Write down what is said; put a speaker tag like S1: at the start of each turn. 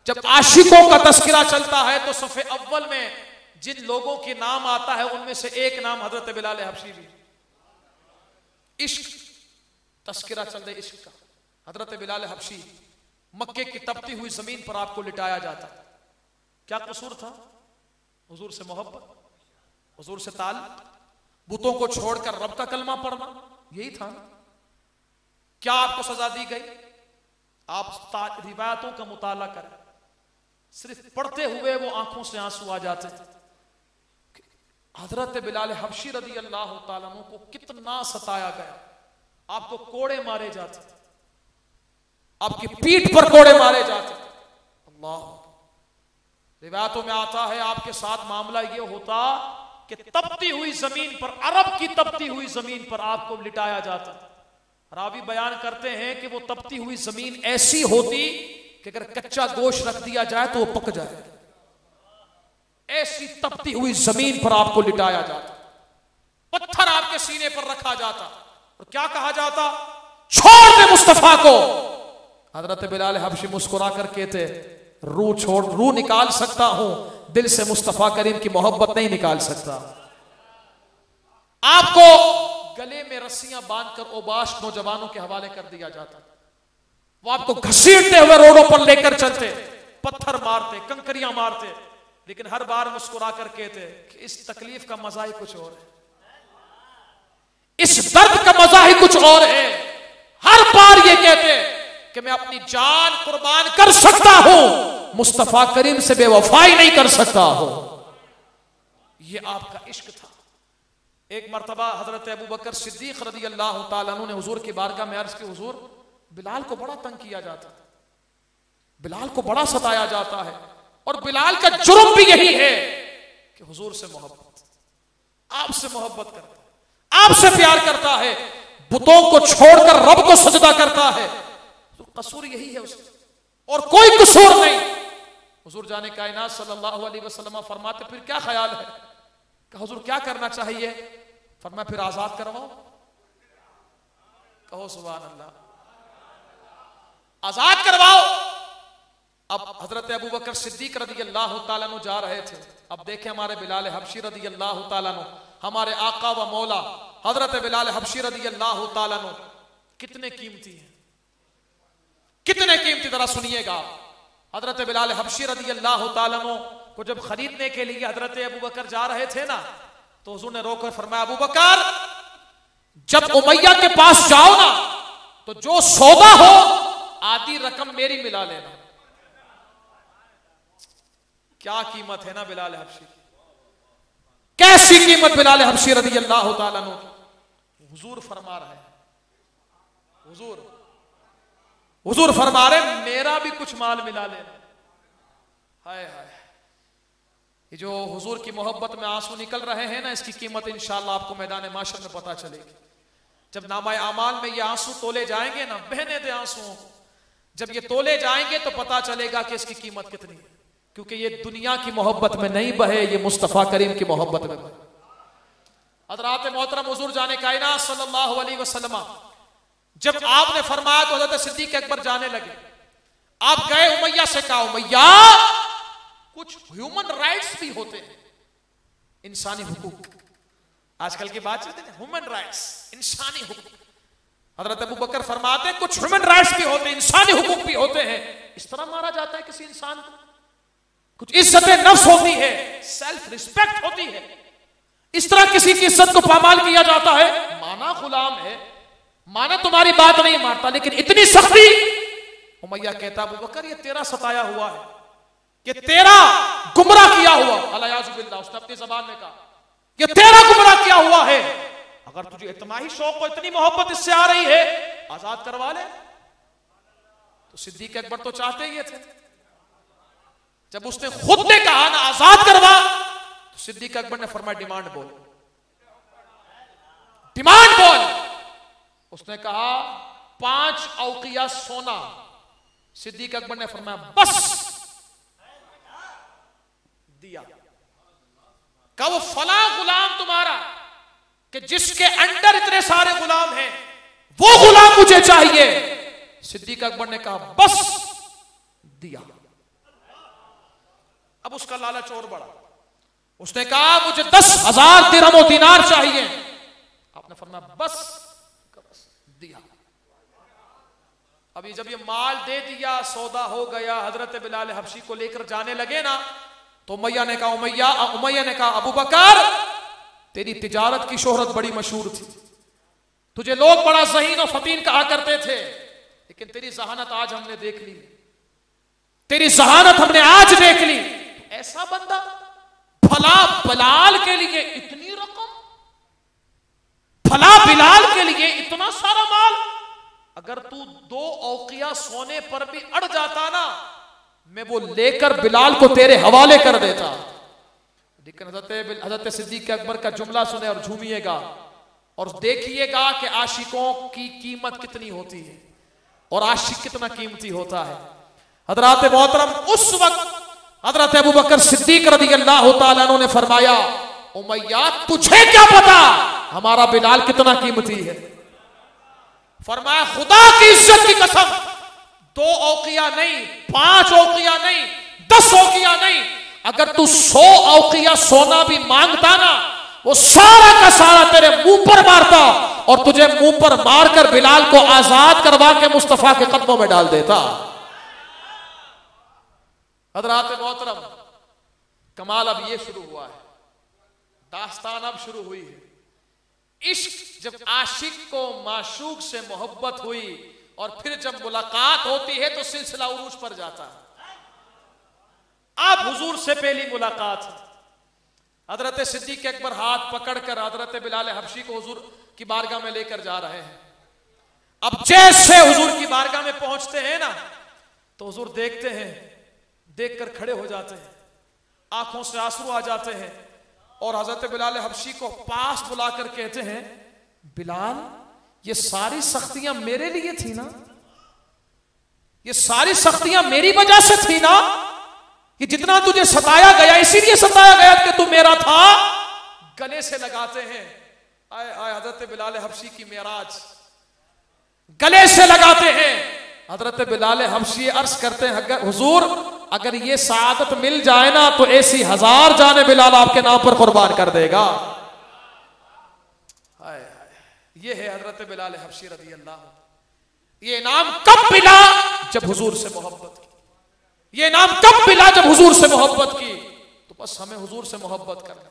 S1: जब आशिकों का तस्करा चलता है तो सफ़े अव्वल में जिन लोगों के नाम आता है उनमें से एक नाम हजरत बिलाल हबशी भी। इश्क तस्करा चल रहा है इश्क का। हजरत बिलाल हबशी, मक्के की तपती हुई जमीन पर आपको लिटाया जाता। क्या कसूर था? हुजूर से मोहब्बत, हुजूर से ताल, बुतों को छोड़कर रब का कलमा पढ़ना, यही था। क्या आपको सजा दी गई? आप रिवायतों का मुताला करें, सिर्फ पढ़ते हुए वो आंखों से आंसू आ जाते। हजरत बिलाल हबशी रदी अल्लाह तआला अन्हु को कितना सताया गया। आपको कोड़े मारे जाते, आपकी पीठ पर कोड़े मारे जाते। अल्लाह, रिवायतों में आता है आपके साथ मामला यह होता कि तपती हुई जमीन पर, अरब की तपती हुई जमीन पर आपको लिटाया जाता। रावी बयान करते हैं कि वो तपती हुई जमीन ऐसी होती कि अगर कच्चा गोश्त रख दिया जाए तो वो पक जाए। ऐसी तपती हुई जमीन पर आपको लिटाया जाता, पत्थर आपके सीने पर रखा जाता और क्या कहा जाता? छोड़ दे मुस्तफा को। हजरत बिलाल हबशी मुस्कुरा कर कहते, रूह निकाल सकता हूं, दिल से मुस्तफा करीम की मोहब्बत नहीं निकाल सकता। आपको गले में रस्सियां बांधकर ओबाश नौजवानों के हवाले कर दिया जाता। वो आपको घसीटते हुए रोडों पर लेकर चलते, पत्थर मारते, कंकरियां मारते, लेकिन हर बार मुस्कुरा कर कहते कि इस तकलीफ का मजा ही कुछ और है, इस दर्द का मजा ही कुछ और है। हर बार ये कहते कि मैं अपनी जान कुर्बान कर सकता हूं, मुस्तफा करीम से बेवफाई नहीं कर सकता हूं। ये आपका इश्क था। एक मर्तबा हजरत अबू बकर सिद्दीक रज़ी अल्लाह तआला अन्हु ने हुजूर की बारगाह में अर्ज की, हुजूर बिलाल को बड़ा तंग किया जाता है, बिलाल को बड़ा सताया जाता है, और बिलाल का जुर्म भी यही है कि हुजूर से मोहब्बत, आपसे मोहब्बत करता है, आपसे प्यार करता है, बुतों को छोड़कर रब को सजदा करता है, तो कसूर यही है उसका और कोई कसूर नहीं। हुजूर जाने कायनात सल्लल्लाहु अलैहि वसल्लम फरमाते, फिर क्या ख्याल है? कि हुजूर क्या करना चाहिए? फरमाया फिर आजाद करवाओ। कहो सुभान अल्लाह, आजाद करवाओ। अब हजरत अबू बकर सिद्दीक रज़ी अल्लाह तआला अन्हु जा रहे थे। अब देखें हमारे बिलाल हबशी रज़ी अल्लाह तआला अन्हु, हमारे आका व मौला हजरत बिलाल हबशी रज़ी अल्लाह तआला अन्हु कितने कीमती हैं, कितने कीमती। जरा सुनिएगा, हजरत बिलाल हबशी रज़ी अल्लाह तआला अन्हु को जब खरीदने के लिए हजरत अबू बकर जा रहे थे ना, तो हुजूर ने रोकर फरमाया, अबू बकर जब उमैया के पास जाओ ना, तो जो सौदा हो आधी रकम मेरी मिला लेना। क्या कीमत है ना बिलाल हबशी, कैसी कीमत बिलाल हबशी रज़ी अल्लाह तआला अन्हु। हुजूर फरमा रहे हैं, हुजूर फरमा रहे मेरा भी कुछ माल मिला लेना। हाय हाय, ये जो हुजूर की मोहब्बत में आंसू निकल रहे हैं ना, इसकी कीमत इंशाअल्लाह आपको मैदान माशर में पता चलेगी। जब नामाए आमाल में ये आंसू तोले जाएंगे ना, बहने दे आंसुओं को, जब ये तोले जाएंगे तो पता चलेगा कि इसकी कीमत कितनी है। क्योंकि ये दुनिया की मोहब्बत में नहीं बहे, ये मुस्तफा करीम की मोहब्बत में बहे। हज़रात मोहतरम हुजूर जाने कायनात सल्लल्लाहु अलैहि वसल्लम जब आपने फरमाया तो हज़रत सिद्दीक अकबर जाने लगे। आप गए, उमैया से कहा, उमैया कुछ ह्यूमन राइट्स भी होते हैं, इंसानी हुकूक। आजकल की बात चलती है ह्यूमन राइट्स, इंसानी हुकूक। हजरत अबू बकर फरमाते हैं कुछ ह्यूमन राइट्स भी होते हैं, इंसानी हुकूक भी होते हैं। इस तरह मारा जाता है किसी इंसान को, कुछ इज्जत नफ्स होती है, सेल्फ रिस्पेक्ट होती है, इस तरह किसी की इज्जत को पामाल किया जाता है। माना गुलाम है, माना तुम्हारी बात नहीं मानता, लेकिन इतनी सख्ती। उमैया कहता, अबू बकर ये तेरा सताया हुआ है, ये तेरा गुमराह किया हुआ, अलियाज़ुबिल्लाह, उसने अपनी जबान में कहा, ये तेरा गुमराह किया हुआ है। अगर तुझे इतना ही शौक और इतनी मोहब्बत इससे आ रही है, आजाद करवा ले। तो सिद्दीक अकबर तो चाहते ही थे। जब उसने खुद ने कहा ना आजाद करवा, तो सिद्दीक अकबर ने फरमाया डिमांड बोल, डिमांड बोल। उसने कहा 5 औकिया सोना। सिद्दीक अकबर ने फरमाया बस, दिया। कहा वो फला गुलाम तुम्हारा कि जिसके अंडर इतने सारे गुलाम हैं, वो गुलाम मुझे चाहिए। सिद्दीक अकबर ने कहा बस, दिया। अब उसका लालच और बढ़ा, उसने कहा मुझे 10,000 दिरहम और दीनार चाहिए। आपने फरमाया बस दिया। अभी जब ये माल दे दिया, सौदा हो गया, हजरत बिलाल हबशी को लेकर जाने लगे ना, तो उमैया ने कहा अबू बकर तेरी तिजारत की शोहरत बड़ी मशहूर थी, तुझे लोग बड़ा ज़हीन और फतीन कहा करते थे, लेकिन तेरी जहानत आज हमने देख ली, तेरी जहानत हमने आज देख ली। ऐसा बंदा फला बिलाल के लिए इतनी रकम, फला बिलाल के लिए इतना सारा माल, अगर तू 2 औकिया सोने पर भी अड़ जाता ना, मैं वो लेकर बिलाल को तेरे हवाले कर देता। लेकिन हजरत सिद्दीक अकबर का जुमला सुने और झूमिएगा और देखिएगा कि आशिकों की कीमत कितनी होती है और आशिक कितना कीमती होता है। हजरत मोहतरम उस वक्त हजरत अबू बकर सिद्दीक रज़ियल्लाहु ताला अन्हु ने फरमाया, उमैया तुझे क्या पता हमारा बिलाल कितना कीमती है। फरमाया खुदा की इज्जत की कसम, 2 औकिया नहीं, 5 औकिया नहीं, 10 औकिया नहीं, अगर तू 100 औकिया सोना भी मांगता ना, वो सारा का सारा तेरे मुंह पर मारता और तुझे मुंह पर मारकर बिलाल को आजाद करवा के मुस्तफा के कदमों में डाल देता। हजरात मोहतरम, कमाल अब ये शुरू हुआ है, दास्तान अब शुरू हुई है। इश्क जब आशिक को माशूक से मोहब्बत हुई और फिर जब मुलाकात होती है तो सिलसिला उरूज पर जाता है। अब हुजूर से पहली मुलाकात है, हजरत सिद्दीक अकबर हाथ पकड़कर हजरत बिलाल हबशी को हुजूर की बारगाह में लेकर जा रहे हैं। अब जैसे हुजूर की बारगाह में पहुंचते हैं ना, तो हुजूर देखते हैं, देखकर खड़े हो जाते हैं, आंखों से आंसू आ जाते हैं और हजरत बिलाल हबशी को पास बुलाकर कहते हैं, बिलाल ये सारी सख्तियां मेरे लिए थी ना, ये सारी सख्तियां मेरी वजह से थी ना, ये जितना तुझे सताया गया इसीलिए सताया गया कि तू मेरा था। गले से लगाते हैं, आए आए हजरत बिलाल हबशी की मेराज, गले से लगाते हैं। हजरत बिलाल हबशी अर्ज करते हैं, हुजूर अगर ये सआदत मिल जाए ना तो ऐसी 1000 जाने बिलाल आपके नाम पर कुर्बान कर देगा। हाय हाय, ये है हजरत बिलाल हबशी रज़ियल्लाहु। ये नाम कब मिला? जब हुजूर से मोहब्बत की। ये नाम कब मिला? जब हुजूर से मोहब्बत की। तो बस हमें हुजूर से मोहब्बत करना।